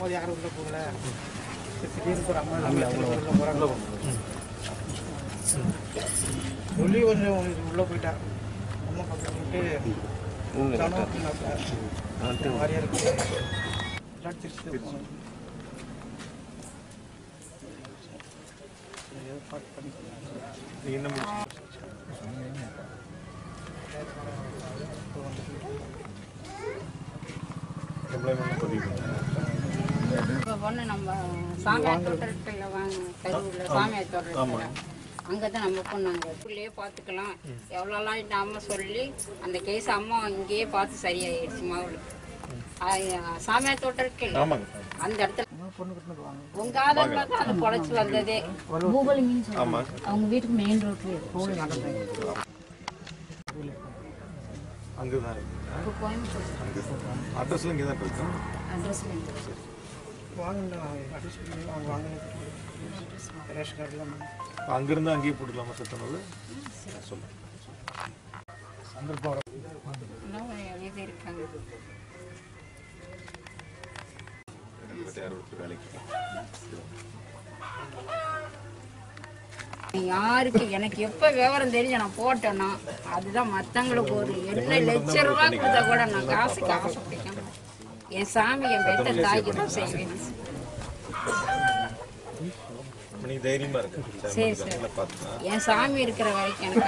போகும்போது யாரும் உள்ள போகல. திடீர்னு ஒரு அம்மா உள்ள போகிறாங்க சொல்லி கொஞ்சம் உள்ளே போயிட்டா. அம்மா பக்கத்துட்டு மாதிரியா இருக்கு. திருச்சி பொண்ணு நம்ம சாமியார் தோட்டத்தில் கரூரில் சாமியார் தோட்டத்தில் அங்கே தான் நம்ம பொண்ணு அங்கே ஸ்கூல்லையே பார்த்துக்கலாம் எவ்வளோலாம் இல்லாமல் சொல்லி அந்த கேஸ் அம்மா இங்கேயே பார்த்து சரியாயிடுச்சு மாவுளுக்கு. சாமியார் தோட்டம் இருக்கு அந்த இடத்துல உங்க ஆதாரமா தான் அது பொழைச்சி வந்ததே. பூகோளி மீன்ஸ் அவங்க வீட்டுக்கு மெயின் ரோட்ல அங்கதான் அட்ரஸ்ல இங்கே தான் இருக்கு. அட்ரஸ்ல அங்கிருந்து அங்கேயே போட்டுக்கலாமா சத்தனது சொல்லுங்க. இருக்காங்க யாருக்கு எனக்கு எப்ப விவரம் தெரிஞ்சு நான் போட்டேன்னா அதுதான் மத்தவங்களுக்கு ஒரு என்ன லட்சம் ரூபாய் கொடுத்தா கூட நான் காசுக்கு ஆசைப்படிக்காம என் சாமி என் பெத்த தாய்க்கு தான் செய்வேன். தைரியமா இருக்கு. சரி சார் என் சாமி இருக்கிற வரைக்கும் எனக்கு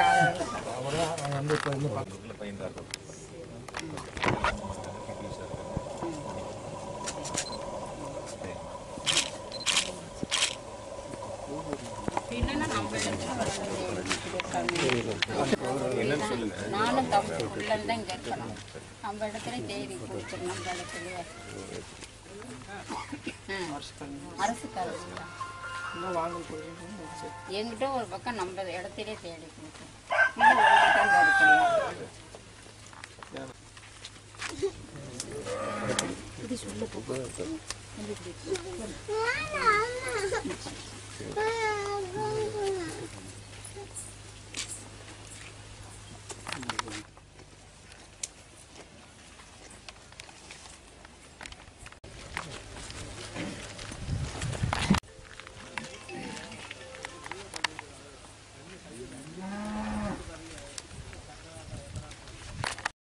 நானும் தம்பி உள்ளதான் இங்க இருக்கணும். நம்ம இடத்துல தேடி கொடுத்துரு. நம்ம இடத்துல அரசு காலேஜ் என்கிட்ட ஒரு பக்கம் நம்ம இடத்திலே தேடி கொடுக்கணும்.